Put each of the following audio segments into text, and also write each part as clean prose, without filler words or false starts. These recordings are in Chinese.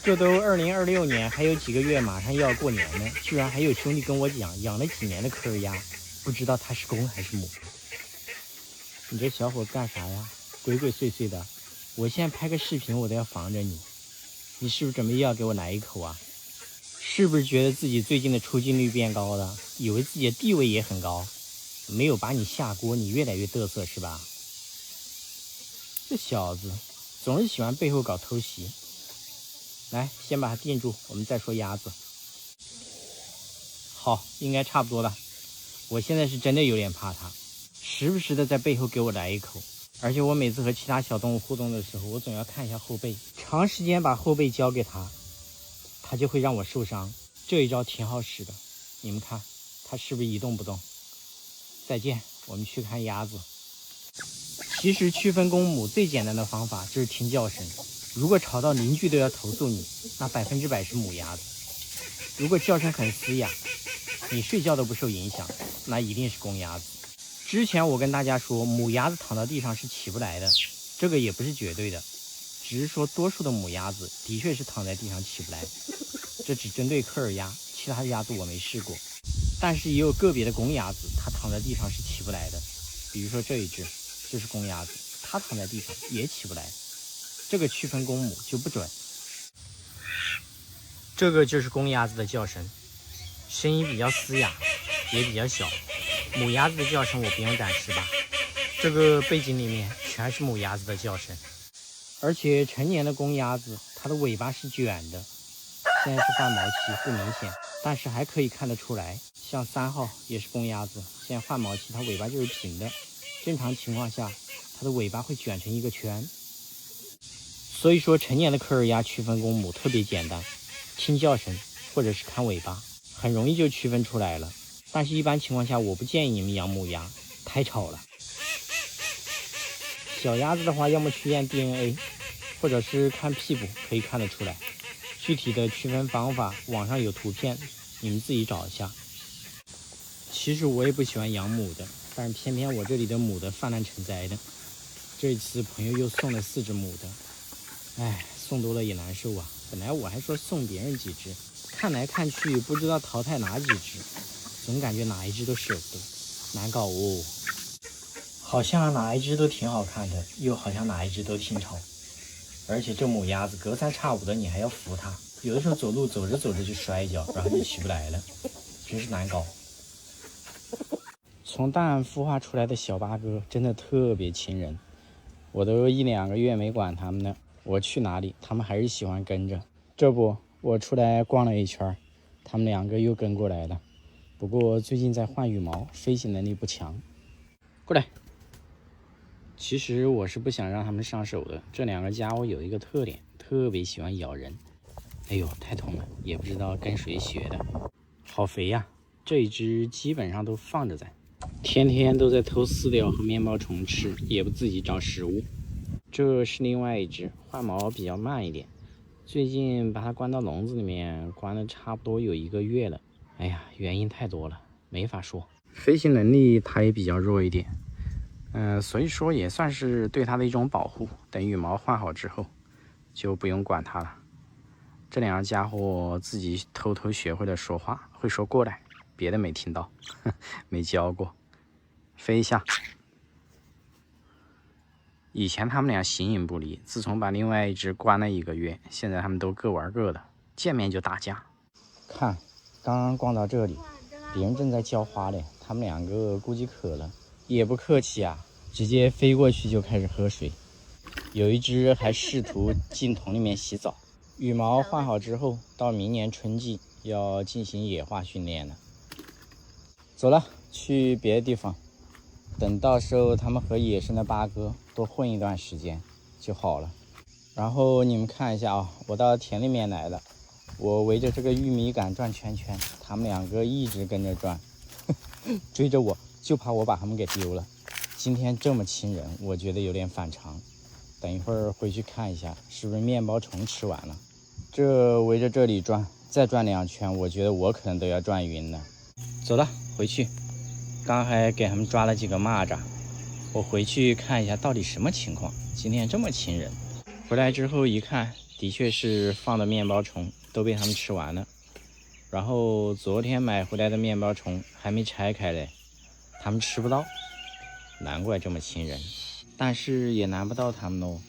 這都2026年，還有幾個月馬上要過年呢，居然還有兄弟跟我講養了幾年的科爾鴨，不知道它是公還是母。你這小伙幹啥呀？鬼鬼祟祟的，我现在拍個視頻我都要防着你，你是不是準備又要給我來一口啊？是不是覺得自己最近的出鏡率變高了，以為自己的地位也很高，沒有把你下鍋，你越來越嘚瑟是吧？這小子總是喜歡背後搞偷襲。來，先把它定住，我們再說鴨子。好，應該差不多了。我現在是真的有點怕它，時不时的在背後給我來一口。而且我每次和其他小動物互動的時候，我總要看一下後背，長時間把后背交給它，它就会讓我受傷。這一招挺好使的，你們看，它是不是一動不动？再見，我們去看鴨子。其實區分公母最簡單的方法就是聽叫聲，如果吵到鄰居都要投訴你，那100%是母鴨子。如果叫声很嘶啞，你睡覺都不受影響，那一定是公鴨子。之前我跟大家說，母鴨子躺到地上是起不來的，這個也不是絕对的，只是說多數的母鴨子的確是躺在地上起不来，這只針對科爾鴨，其他的鴨子我沒試過。但是也有個別的公鴨子，它躺在地上是起不來的，比如說這一只就是公鴨子，它躺在地上也起不来，這個區分公母就不準。這個就是公鴨子的叫聲，聲音比較嘶啞，也比較小。母鴨子的叫聲我不用展示吧，這個背景裡面全是母鴨子的叫聲。而且成年的公鴨子它的尾巴是捲的，現在是換毛期不明顯，但是還可以看得出來。像3號也是公鴨子，現在換毛期它尾巴就是平的，正常情況下它的尾巴會捲成一個圈。所以說成年的科爾鴨區分公母特別簡单，聽叫聲或者是看尾巴，很容易就区分出来了。但是一般情況下我不建議你们養母鴨，太吵了。小鴨子的話，要麼去驗 DNA， 或者是看屁股可以看得出來。具體的區分方法網上有圖片，你們自己找一下。其實我也不喜歡養母的，但是偏偏我这裡的母的泛濫成災的。這次朋友又送了4隻母的，哎，送多了也難受啊。本來我還說送別人幾隻，看來看去不知道淘汰哪幾隻，總感覺哪一隻都捨不得，難搞哦。好像哪一隻都挺好看的，又好像哪一隻都挺醜。而且這母鴨子隔三差五的你還要扶它，有的時候走路走着走着就摔一跤，然後就起不來了，真是難搞。從蛋孵化出來的小八哥真的特別親人，我都1、2個月沒管它們呢，我去哪裡它們還是喜歡跟着。這不，我出來逛了一圈，它們2個又跟過來了。不過最近在換羽毛，飛行能力不強。過來。其實我是不想讓它們上手的，這2個家伙有一個特點，特別喜歡咬人。哎呦，太痛了，也不知道跟誰學的。好肥呀，這一隻基本上都放着在，天天都在偷飼料和面包蟲吃，也不自己找食物。這是另外一隻，換毛比較慢一點，最近把它關到籠子裡面，關了差不多有1個月了。哎呀，原因太多了，沒法說。飛行能力它也比較弱一點，所以說也算是對它的一種保護。等羽毛換好之後，就不用管它了。這2個家伙自己偷偷學會了說話，會說過來，別的沒聽到，沒教過。飛一下。以前他們倆形影不離，自從把另外一隻關了1個月，現在他們都各玩各的，見面就打架。看，剛剛逛到這裡，別人正在澆花嘞，他們2個估計渴了，也不客氣啊，直接飛過去就開始喝水。有一隻還試圖進桶裡面洗澡。羽毛換好之後，到明年春季要進行野化訓練了。走了，去別的地方。等到時候他們和野生的八哥多混一段時間就好了。然後你們看一下啊，我到田裡面來了，我圍着這個玉米杆轉圈圈，他們2個一直跟着轉，追着我，就怕我把他們給丟了。今天這麼親人，我覺得有點反常。等一會兒回去看一下，是不是面包蟲吃完了。這圍着這裡轉，再轉2圈，我覺得我可能都要轉暈了。走了，回去。剛還給他們抓了幾個螞蚱，我回去看一下到底什麼情況。今天這麼親人，回來之後一看，的確是放的麵包蟲都被它們吃完了。然後昨天買回來的麵包蟲還沒拆開嘞，它們吃不到，難怪這麼親人。但是也難不到它們哦，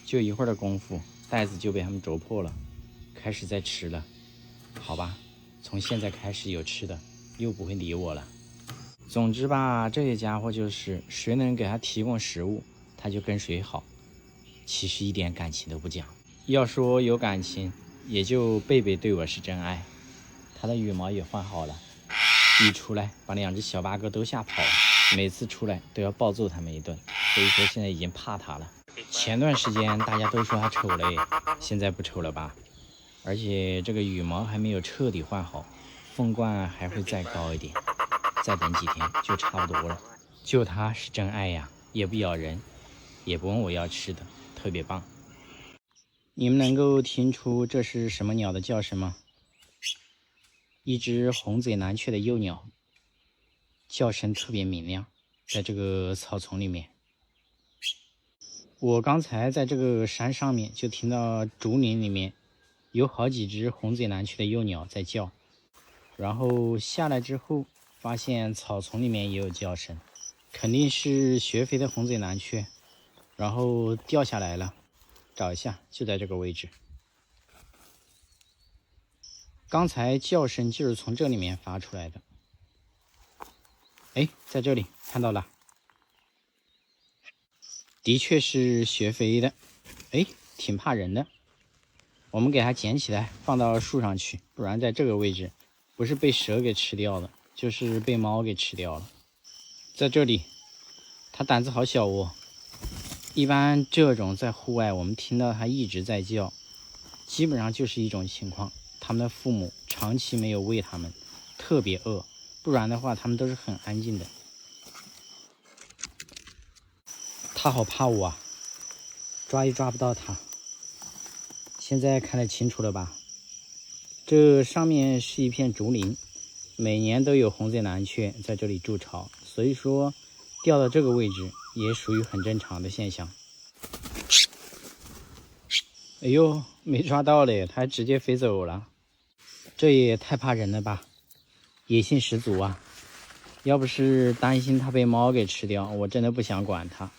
就一會兒的功夫，袋子就被它們啄破了，開始在吃了。好吧，從現在開始有吃的，又不會理我了。總之吧，這些家伙就是誰能給他提供食物，他就跟誰好，其實一點感情都不講。要說有感情，也就貝貝對我是真愛。他的羽毛也換好了，一出來把2只小八哥都嚇跑了，每次出來都要暴揍他們一頓，所以說現在已經怕他了。前段時間大家都說他醜嘞，現在不醜了吧？而且這個羽毛還沒有徹底換好，鳳冠還會再高一點，再等幾天就差不多了。就他是真愛呀，也不咬人，也不問我要吃的，特別棒。你們能夠聽出這是什麼鳥的叫聲嗎？一只紅嘴南雀的幼鳥，叫聲特別明亮，在這個草叢裡面。我剛才在這個山上面就聽到竹林裡面有好幾只紅嘴南雀的幼鳥在叫，然後下來之後發現草叢裡面也有叫聲，肯定是学飞的紅嘴南雀，然後掉下來了。找一下，就在這個位置。剛才叫聲就是從這裡面發出來的。哎，在這裡看到了，的確是學飛的。哎，挺怕人的。我們給它撿起來放到樹上去，不然在這個位置不是被蛇給吃掉了，就是被貓給吃掉了。在這裡，它膽子好小哦。一般這種在戶外我們聽到它一直在叫，基本上就是一种情況，他們的父母長期沒有餵它們，特別餓，不然的話它們都是很安靜的。它好怕我啊，抓也抓不到它。現在看得清楚了吧？這上面是一片竹林，每年都有紅嘴南雀在這裡築巢，所以說掉到这個位置也屬於很正常的現象。哎呦，沒抓到嘞，它還直接飛走了。這也太怕人了吧，野性十足啊！要不是擔心它被貓給吃掉，我真的不想管它。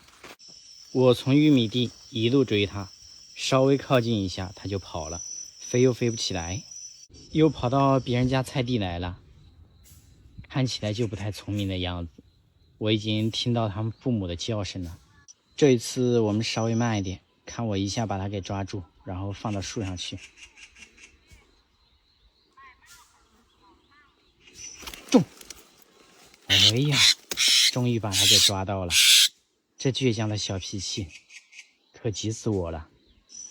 我從玉米地一路追它，稍微靠近一下它就跑了，飛又飛不起來，又跑到別人家菜地來了，看起來就不太聰明的樣子。我已經聽到他們父母的叫聲了。這一次我們稍微慢一點，看我一下把它給抓住，然後放到樹上去。中！哎呀，終於把它給抓到了。這倔強的小脾氣可急死我了。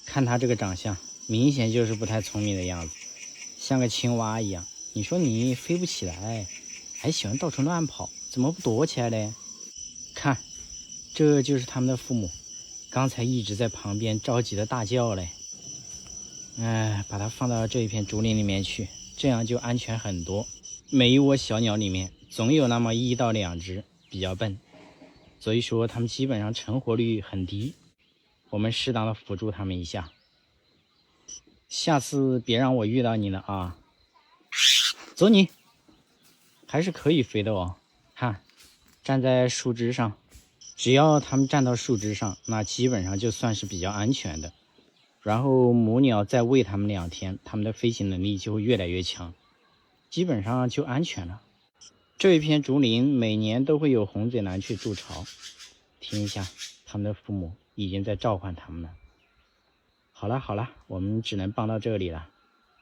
看它這個長相，明顯就是不太聰明的樣子，像個青蛙一樣。你說你飛不起來，還喜歡到處亂跑，怎麼不躲起來嘞？看，這就是他們的父母，剛才一直在旁邊着急的大叫嘞。哎，把它放到這一片竹林裡面去，這樣就安全很多。每一窩小鳥裡面總有那麼1到2隻比較笨，所以說它們基本上成活率很低。我們適當的輔助它們一下，下次別讓我遇到你了啊！走你，還是可以飛的哦。看，站在樹枝上，只要它們站到樹枝上，那基本上就算是比較安全的。然後母鳥再餵它們2天，它們的飞行能力就会越來越強，基本上就安全了。這一片竹林每年都会有紅嘴南雀築巢，聽一下，他們的父母已經在召喚他們了。好了好了，我們只能幫到這裡了，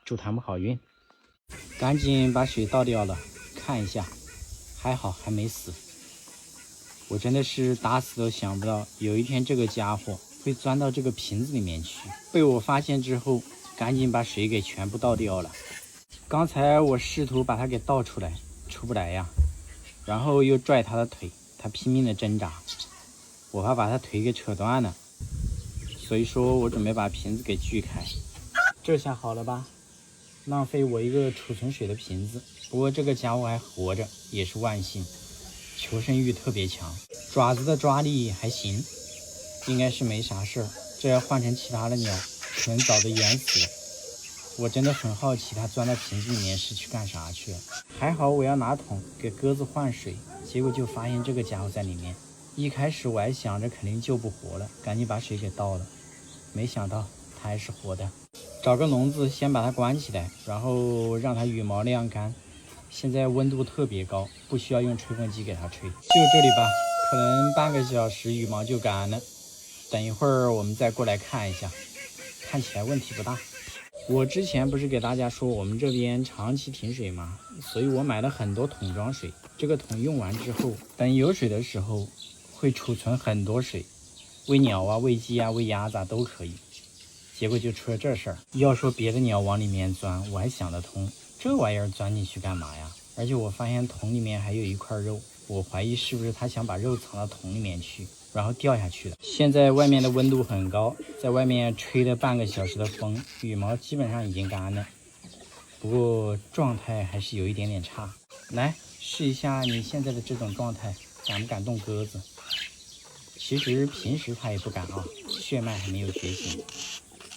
祝他們好運。趕緊把水倒掉了，看一下，還好還沒死。我真的是打死都想不到，有一天這個家伙會鑽到這個瓶子裡面去。被我發現之後，趕緊把水給全部倒掉了。剛才我試圖把它給倒出來，出不來呀，然後又拽他的腿，他拼命的掙扎，我怕把他腿給扯斷了，所以說我準備把瓶子給锯開。這下好了吧？浪費我一個儲存水的瓶子，不過這個家伙還活着，也是萬幸。求生欲特別強，爪子的抓力還行，應該是沒啥事兒。這要換成其他的鳥，可能早都淹死了。我真的很好奇，它钻到瓶子裡面是去干啥去了。还好我要拿桶給鴿子換水，結果就發現這個家伙在裡面。一開始我還想着肯定救不活了，趕緊把水給倒了，沒想到它還是活的。找個籠子先把它關起來，然後讓它羽毛晾乾。現在溫度特別高，不需要用吹風機給它吹。就這裡吧，可能半個小時羽毛就乾了。等一會兒我們再過來看一下，看起來問題不大。我之前不是給大家說我們這邊長期停水嗎？所以我買了很多桶裝水。這個桶用完之後，等有水的時候會儲存很多水，餵鳥啊、餵雞啊、餵鴨子都可以。結果就出了這事兒。要說別的鳥往裡面鑽，我還想得通，這玩意兒鑽進去幹嘛呀？而且我發現桶裡面還有一塊肉，我懷疑是不是他想把肉藏到桶裡面去，然后掉下去了。現在外面的溫度很高，在外面吹了半個小時的風，羽毛基本上已經乾了，不過狀態還是有一點點差。來試一下你現在的這種狀態，敢不敢動鴿子？其實平時它也不敢啊，血脈還沒有覺醒，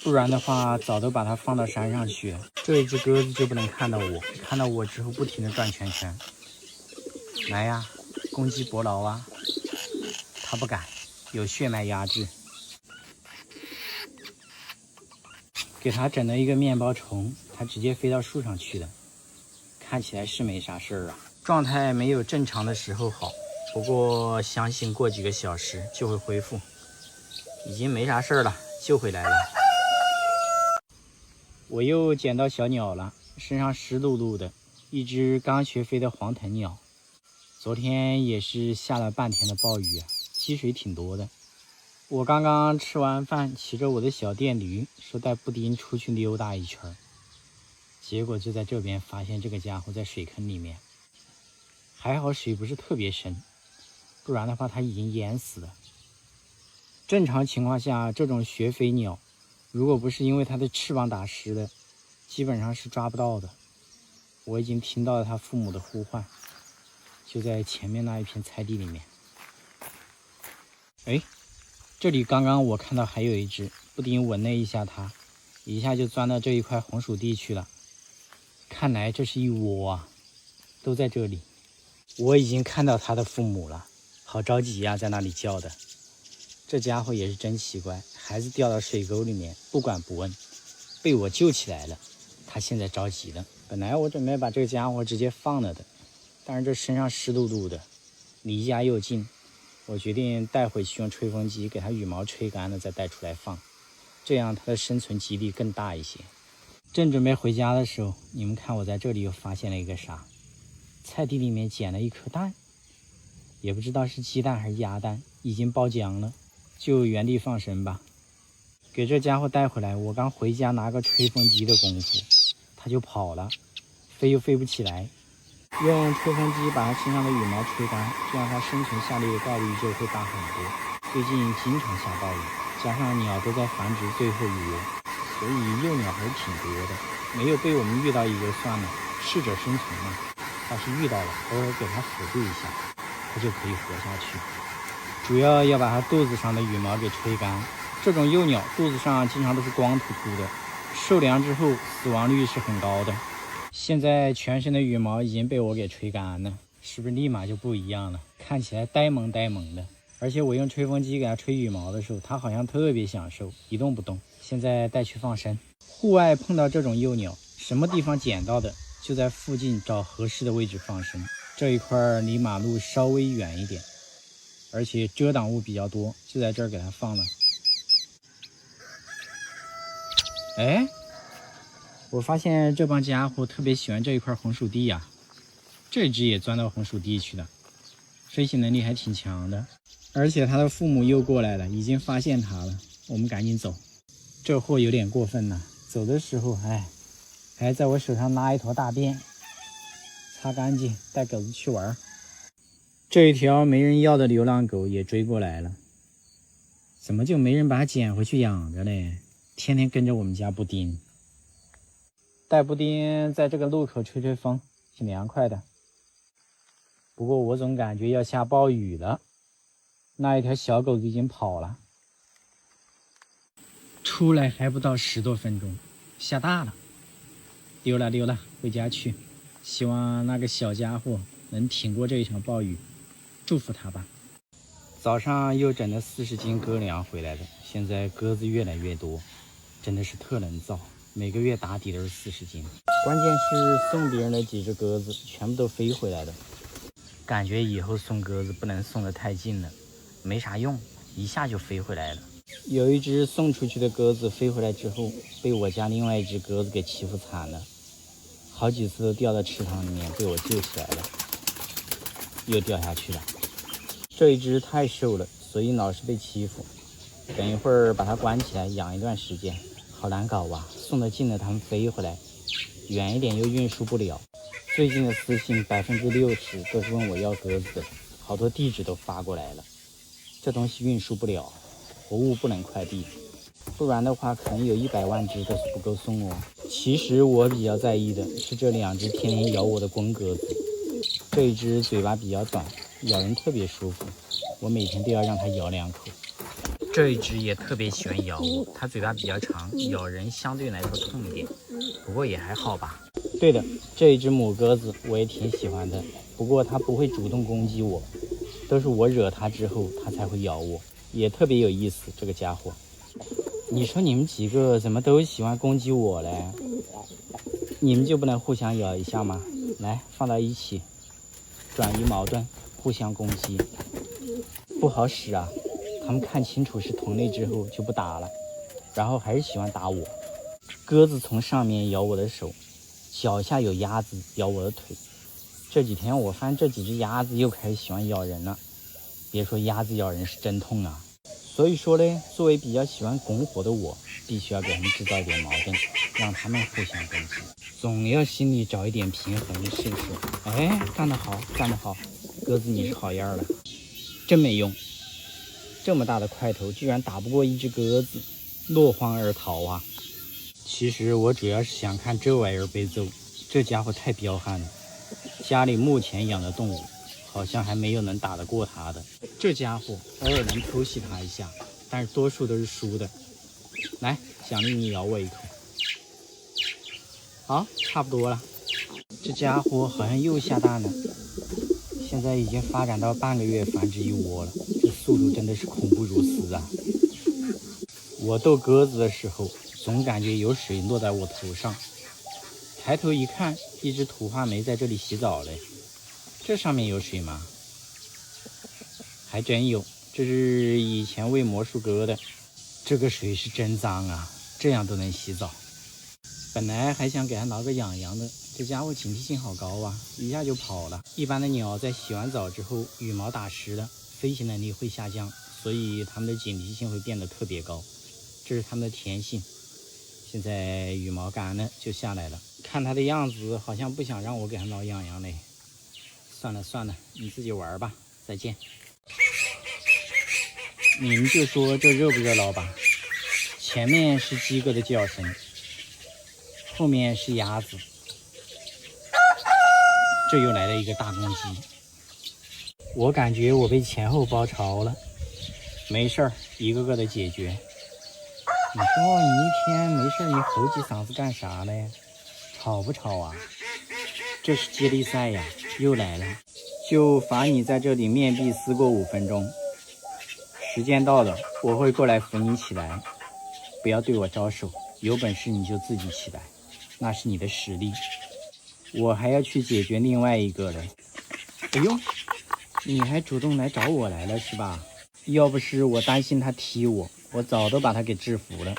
不然的話早都把它放到山上去了。這一只鴿子就不能看到我，看到我之後不停地轉圈圈。來呀，攻擊伯勞啊！它不敢，有血脈壓制。給它整了一個面包蟲，它直接飛到樹上去了，看起來是沒啥事兒啊，狀態沒有正常的時候好，不過相信過幾個小時就會恢復，已經沒啥事兒了，救回來了。我又撿到小鳥了，身上濕漉漉的，一只剛學飛的黃藤鳥。昨天也是下了半天的暴雨啊，積水挺多的。我剛剛吃完飯，騎着我的小電驢，說帶布丁出去溜達一圈，結果就在這邊發現這個家伙在水坑裡面。還好水不是特別深，不然的話它已經淹死了。正常情況下，這種學飛鳥如果不是因為它的翅膀打濕了，基本上是抓不到的。我已經聽到了它父母的呼喚，就在前面那一片菜地裡面。哎，這裡剛剛我看到還有一只，布丁聞了一下它，一下就鑽到這一塊紅薯地去了。看來這是一窩啊，都在這裡。我已經看到它的父母了，好着急呀，在那裡叫的。這家伙也是真奇怪，孩子掉到水溝裡面，不管不問，被我救起来了。他現在着急了。本來我準備把這個家伙直接放了的，但是這身上濕漉漉的，離家又近，我決定帶回去用吹風機給它羽毛吹乾了再帶出來放，這樣它的生存幾率更大一些。正準備回家的時候，你們看我在這裡又發現了一個啥？菜地裡面撿了一顆蛋，也不知道是雞蛋還是鴨蛋，已經爆漿了，就原地放生吧。給這家伙帶回来，我剛回家拿個吹風機的功夫，它就跑了，飛又飛不起来。用吹風機把它身上的羽毛吹乾，這樣它生存下来的概率就会大很多。最近經常下暴雨，加上鳥都在繁殖最後一窩，所以幼鳥還是挺多的。沒有被我們遇到一個算了，適者生存嘛。要是遇到了，偶爾給它輔助一下，它就可以活下去。主要要把它肚子上的羽毛給吹乾。這種幼鳥肚子上经常都是光禿禿的，受涼之後死亡率是很高的。現在全身的羽毛已經被我給吹乾了，是不是立馬就不一樣了？看起来呆萌呆萌的。而且我用吹風機給它吹羽毛的时候，它好像特別享受，一動不動。現在帶去放生。戶外碰到這種幼鳥，什麼地方撿到的，就在附近找合適的位置放生。這一塊離馬路稍微遠一點，而且遮擋物比較多，就在這兒給它放了。哎，我發現這幫家伙特別喜歡這一塊紅薯地呀，這只也鑽到紅薯地去了，飞行能力還挺強的。而且它的父母又過來了，已經發現它了，我們趕緊走。這貨有點過分了，走的時候還在我手上拉一坨大便，擦乾淨帶狗子去玩。這一條沒人要的流浪狗也追過来了，怎麼就没人把它撿回去養着嘞？天天跟着我們家布丁，带布丁在這個路口吹吹風，挺涼快的。不過我總感覺要下暴雨了，那一條小狗子已經跑了。出來還不到10多分鐘，下大了。溜了，回家去。希望那個小家伙能挺過這一場暴雨，祝福他吧。早上又整了40斤鸽糧回來的，現在鴿子越来越多，真的是特能造。每個月打底都是40斤，關鍵是送別人的幾隻鴿子全部都飛回來了。感覺以後送鴿子不能送得太近了，沒啥用，一下就飛回來了。有一隻送出去的鴿子飛回來之後，被我家另外一隻鴿子給欺負慘了，好幾次都掉到池塘裡面，被我救起來了，又掉下去了。這一隻太瘦了，所以老是被欺負。等一會兒把它關起來養一段時間，好難搞啊！送得近了它們飛回來，遠一點又運輸不了。最近的私信60%都是問我要鴿子的，好多地址都發過来了。這東西運輸不了，活物不能快遞，不然的話可能有100萬隻都是不夠送哦。其實我比較在意的是這2隻天天咬我的公鴿子，這一隻嘴巴比較短，咬人特別舒服，我每天都要讓它咬2口。這一隻也特別喜歡咬我，它嘴巴比較長，咬人相對來說痛一點，不過也還好吧。對的，這一隻母鴿子我也挺喜歡的，不過它不會主動攻擊我，都是我惹它之後它才會咬我，也特別有意思。這個家伙，你說你們幾個怎麼都喜歡攻擊我嘞？你們就不能互相咬一下嗎？來，放到一起，轉移矛盾，互相攻擊，不好使啊。他們看清楚是同類之後就不打了，然後還是喜歡打我。鴿子從上面咬我的手，腳下有鴨子咬我的腿。這幾天我發現這幾隻鴨子又開始喜歡咬人了，別說鴨子咬人是真痛啊。所以說呢，作為比較喜歡拱火的我，必須要給他們制造一點矛盾，讓他們互相攻擊，總要心裡找一點平衡，是不是？哎，幹得好，幹得好，鴿子你是好樣了，真沒用。這麼大的塊頭居然打不過一隻鴿子，落荒而逃啊！其實我主要是想看這玩意兒被揍，這家伙太彪悍了。家裡目前養的動物好像還沒有能打得過他的。這家伙偶爾能偷襲他一下，但是多數都是輸的。來，獎勵你咬我一口。好，差不多了。這家伙好像又下蛋了，現在已經發展到半個月繁殖一窩了。速度真的是恐怖如斯啊！我逗鴿子的時候，總感覺有水落在我頭上。抬頭一看，一只土話梅在這裡洗澡嘞。這上面有水嗎？還真有，這是以前餵魔術鴿的。這個水是真髒啊，這樣都能洗澡。本來還想給它拿個癢癢的，這家伙警惕性好高啊，一下就跑了。一般的鳥在洗完澡之後，羽毛打濕了，飞行能力会下降，所以它们的警惕性会变得特別高，這是它們的天性。現在羽毛乾了就下來了，看它的樣子好像不想讓我給它撓癢癢嘞。算了，你自己玩吧，再見。你們就說這熱不熱鬧吧？前面是雞哥的叫聲，後面是鴨子，這又來了一個大公雞。我感覺我被前後包抄了，沒事兒，一個個的解決。你說你一天沒事兒，你吼幾嗓子幹啥嘞？吵不吵啊？這是接力賽呀，又來了，就罰你在這裡面壁思過5分鐘。時間到了，我會過來扶你起來，不要對我招手，有本事你就自己起來，那是你的實力。我還要去解決另外一個嘞。哎呦！你還主動來找我來了是吧？要不是我擔心他踢我，我早都把他給制服了。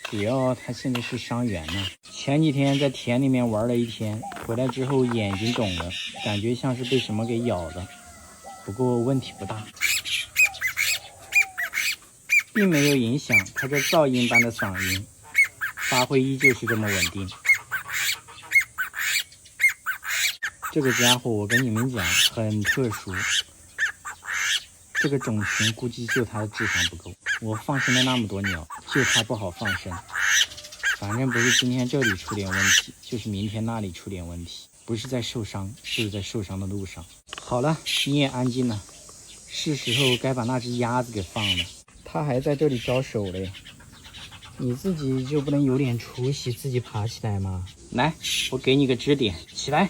主要他現在是傷員呢。前幾天在田裡面玩了一天，回來之後眼睛腫了，感覺像是被什麼給咬了。不過問題不大，並沒有影響他這噪音般的嗓音，發揮依舊是這麼穩定。這個家伙我跟你們講很特殊，這個種群估計就他的智商不夠。我放生了那麼多鳥，就他不好放生。反正不是今天這裡出點問題，就是明天那裡出點問題。不是在受傷，就是在受傷的路上。好了，你也安靜了，是時候該把那只鴨子給放了。它還在這裡招手嘞。你自己就不能有點出息，自己爬起來嗎？来，我給你個支點，起來。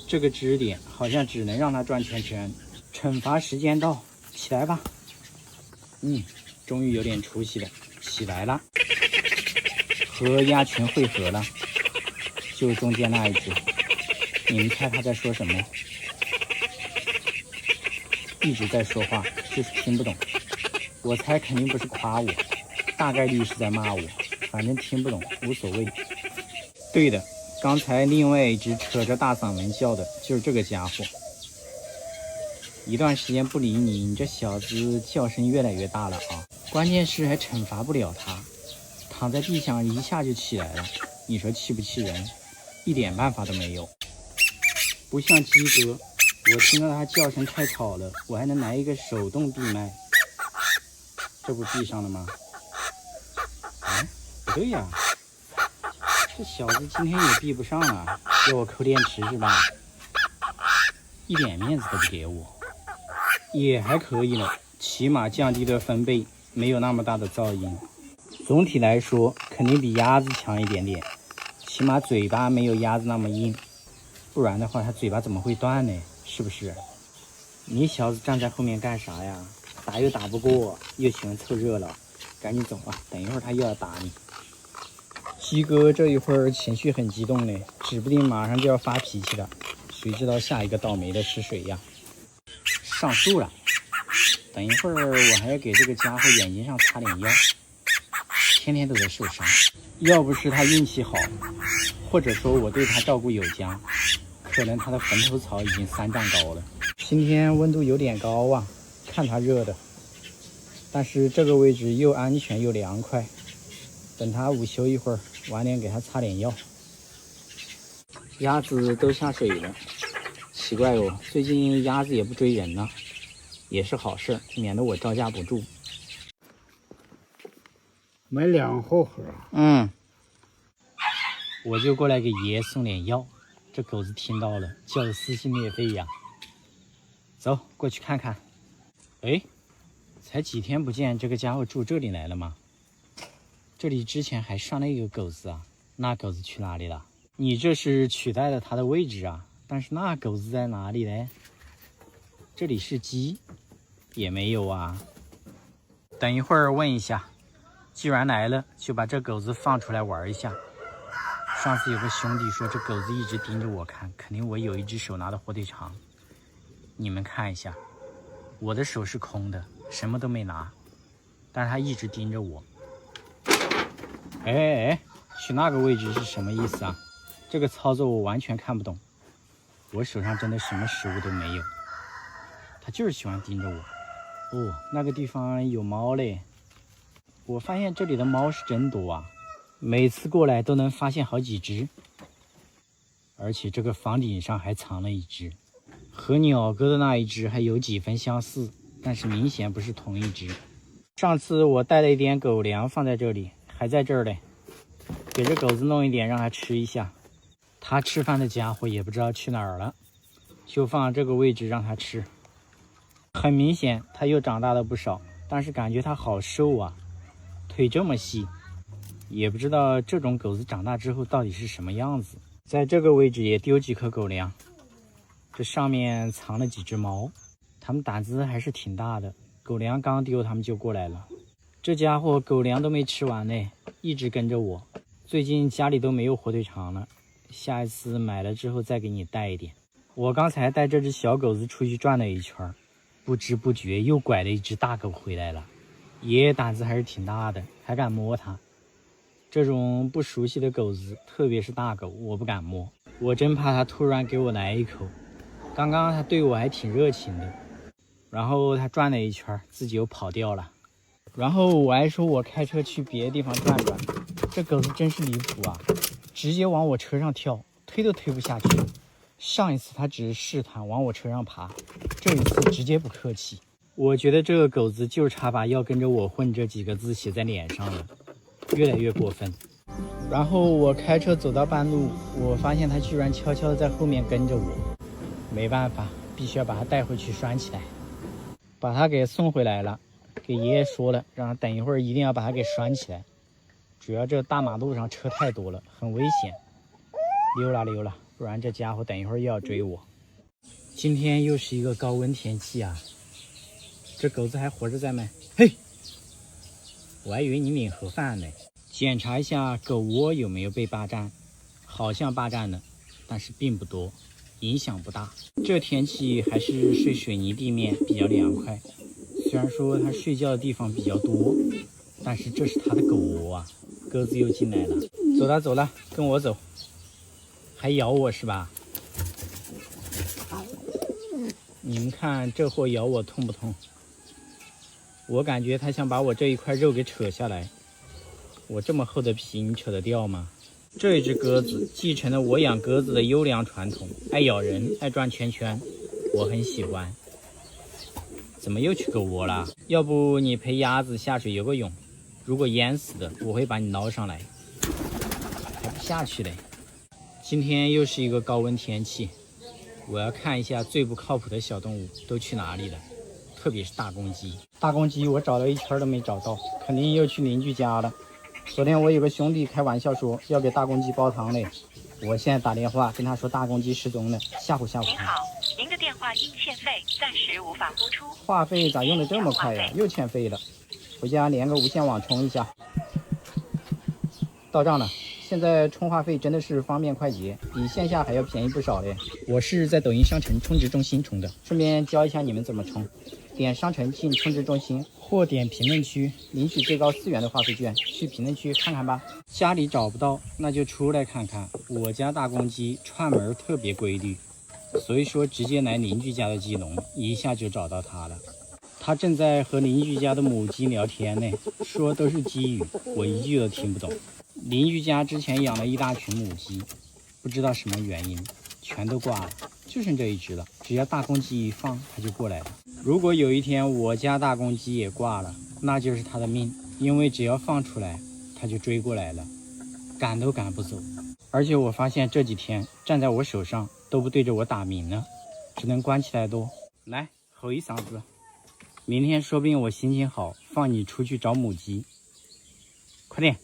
這個支點好像只能讓它轉圈圈。懲罰時間到，起來吧。終於有點出息了，起來了。和鴨群匯合了，就中間那一只。你們猜他在說什麼？一直在說話，就是聽不懂。我猜肯定不是誇我，大概率是在罵我，反正聽不懂，無所謂。對的，剛才另外一只扯着大嗓門叫的就是這個家伙。一段時間不理你，你這小子叫聲越來越大了啊！關鍵是還懲罰不了他，躺在地上一下就起来了，你說氣不氣人？一點辦法都沒有。不像雞哥，我聽到他叫聲太吵了，我還能來一個手動闭麥。這不閉上了嗎？哎，不对呀，這小子今天也閉不上了，要我抠電池是吧？一點面子都不給我。也還可以了，起碼降低了分貝，沒有那麼大的噪音。總體來說，肯定比鴨子強一點點，起碼嘴巴沒有鴨子那麼硬。不然的話，它嘴巴怎麼會斷呢？是不是？你小子站在後面幹啥呀？打又打不過，又喜歡凑熱鬧，趕緊走啊！等一會兒他又要打你。雞哥這一會兒情緒很激動呢，指不定馬上就要發脾氣了。誰知道下一個倒霉的是誰呀？上樹了。等一會兒我還要給這個家伙眼睛上擦點藥，天天都在受傷。要不是他運氣好，或者說我对他照顧有加，可能他的墳頭草已經3丈高了。今天溫度有點高啊，看他熱的，但是這個位置又安全又涼快。等他午休一會兒，晚點給他擦點藥。鴨子都下水了，奇怪哦，最近鴨子也不追人呢，也是好事，免得我招架不住。买2盒。我就過來給爺送點藥。這狗子聽到了，叫得撕心裂肺呀。走，過去看看。哎，才幾天不見，這個家伙住這裡來了嗎？這裡之前還上了一個狗子啊，那狗子去哪裡了？你這是取代了他的位置啊，但是那狗子在哪裡呢？這裡是雞，也沒有啊。等一會兒問一下，既然來了，就把這狗子放出來玩一下。上次有個兄弟說這狗子一直盯着我看，肯定我有一只手拿的火腿肠。你們看一下，我的手是空的，什麼都沒拿，但是他一直盯着我。哎，去那個位置是什麼意思啊？這個操作我完全看不懂。我手上真的什麼食物都沒有，他就是喜歡盯着我。哦，那個地方有貓嘞。我發現這裡的貓是真多啊，每次過來都能發現好幾隻，而且這個房頂上還藏了一隻，和鳥哥的那一隻還有幾分相似，但是明顯不是同一隻。上次我帶了一點狗糧放在這裡，還在這兒嘞，給這狗子弄一點讓它吃一下。它吃飯的家伙也不知道去哪兒了，就放這個位置讓它吃。很明顯它又長大了不少，但是感觉它好瘦啊，腿這麼細，也不知道這種狗子長大之後到底是什麼樣子。在這個位置也丟幾顆狗糧，這上面藏了幾隻貓，它們膽子還是挺大的，狗糧剛丟它們就過來了。這家伙狗糧都沒吃完呢，一直跟着我。最近家裡都沒有火腿腸了，下一次買了之後再給你带一點。我刚才带這隻小狗子出去轉了一圈，不知不覺又拐了一隻大狗回來了。爺爺膽子還是挺大的，還敢摸它。這種不熟悉的狗子，特別是大狗，我不敢摸，我真怕它突然給我來一口。剛剛它對我還挺熱情的，然後它轉了一圈，自己又跑掉了。然後我還說我開車去別的地方轉轉，這狗子真是離譜啊，直接往我車上跳，推都推不下去。上一次它只是試探往我車上爬，這一次直接不客氣。我覺得這個狗子就差把要跟着我混這幾個字寫在臉上了，越来越過分。然後我開車走到半路，我發現它居然悄悄地在後面跟着我，沒辦法，必須要把它帶回去拴起來。把它給送回來了，給爺爺說了，讓他等一會兒一定要把它給拴起来。主要這大馬路上車太多了，很危險。溜了，不然這家伙等一會兒又要追我。今天又是一个高溫天氣啊，這狗子還活着在沒？嘿，我還以為你領盒飯呢。檢查一下狗窩有沒有被霸佔，好像霸佔了，但是並不多，影響不大。這天氣還是睡水泥地面比較涼快，雖然說它睡覺的地方比較多，但是這是它的狗窩啊。鴿子又進來了，走了，跟我走。還咬我是吧？你們看這貨咬我痛不痛？我感覺它想把我這一塊肉給扯下來。我這麼厚的皮，你扯得掉嗎？這隻鴿子繼承了我養鴿子的優良傳統，愛咬人，愛轉圈圈，我很喜歡。怎麼又去狗窩了？要不你陪鴨子下水游個泳？如果淹死的，我會把你撈上來。還不下去嘞？今天又是一個高溫天氣，我要看一下最不靠譜的小動物都去哪裡了，特別是大公雞。大公雞我找了一圈都沒找到，肯定又去鄰居家了。昨天我有個兄弟開玩笑說要給大公雞煲湯嘞，我現在打電話跟他說大公雞失蹤了，嚇唬他。您好，您的電話因欠費，暫時無法播出。話費咋用得這麼快呀？又欠費了，回家連個無線網充一下。到賬了。現在充話費真的是方便快捷，比線下還要便宜不少嘞。我是在抖音商城充值中心充的，順便教一下你們怎麼充。點商城進充值中心，或點評論區領取最高4元的話費券，去評論區看看吧。家裡找不到，那就出來看看。我家大公雞串門特別規律，所以說直接來鄰居家的雞籠，一下就找到它了。它正在和鄰居家的母雞聊天呢，說都是雞語，我一句都聽不懂。鄰居家之前養了一大群母雞，不知道什麼原因，全都掛了，就剩這一隻了。只要大公雞一放，它就過來了。如果有一天我家大公雞也掛了，那就是它的命，因為只要放出來，它就追過來了，趕都趕不走。而且我發現這幾天站在我手上都不對着我打鳴了，只能關起來嘍。來，吼一嗓子，明天說不定我心情好，放你出去找母雞，快點。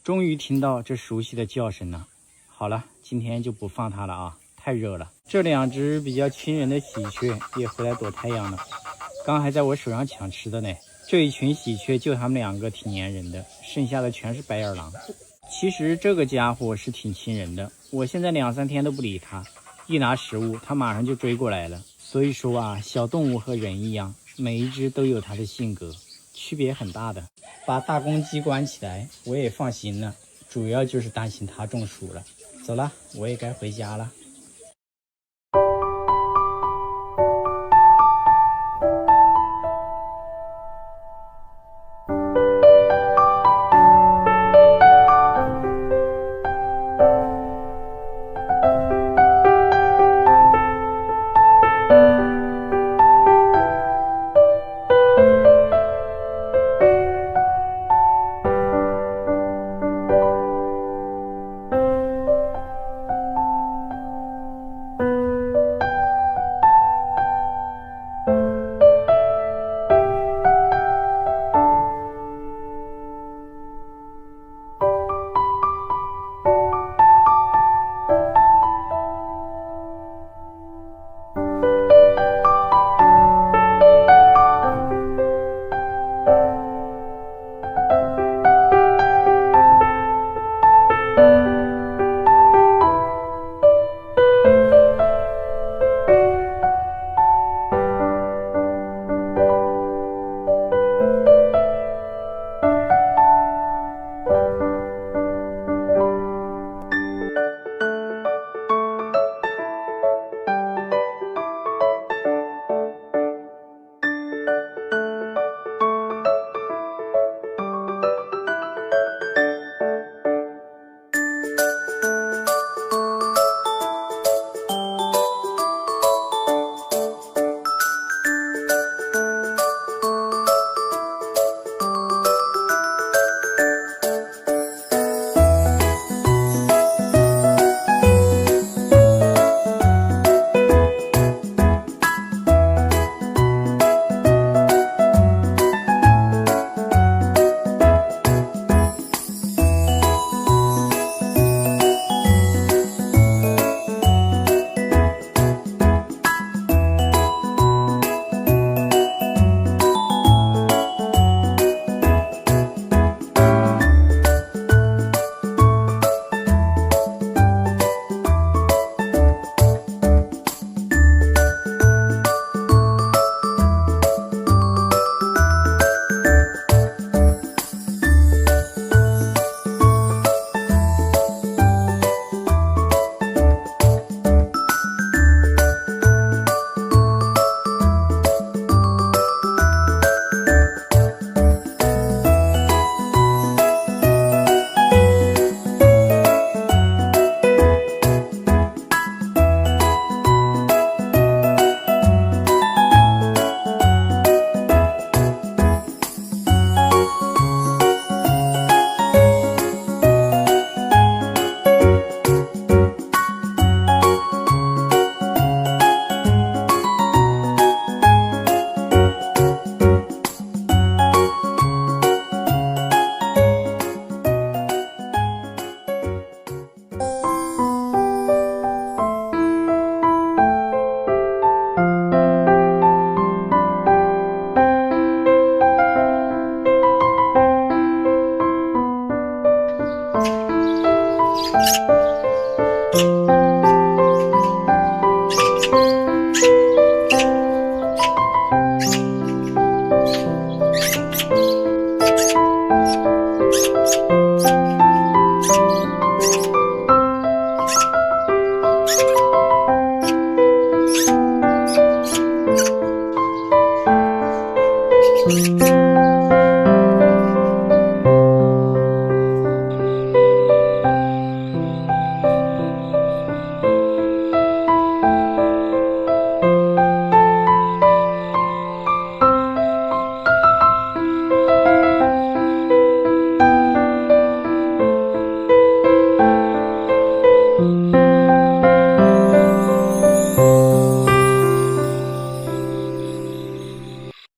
終於聽到這熟悉的叫聲了。好了，今天就不放它了啊，太熱了。這兩隻比較親人的喜鵲也回來躲太陽了，剛還在我手上搶吃的呢。這一群喜鵲就他們兩個挺粘人的，剩下的全是白眼狼。其實這個家伙是挺親人的，我現在2、3天都不理它，一拿食物它馬上就追過來了。所以說啊，小動物和人一樣，每一隻都有它的性格，區別很大的。把大公雞關起來，我也放心了，主要就是擔心它中暑了。走了，我也該回家了。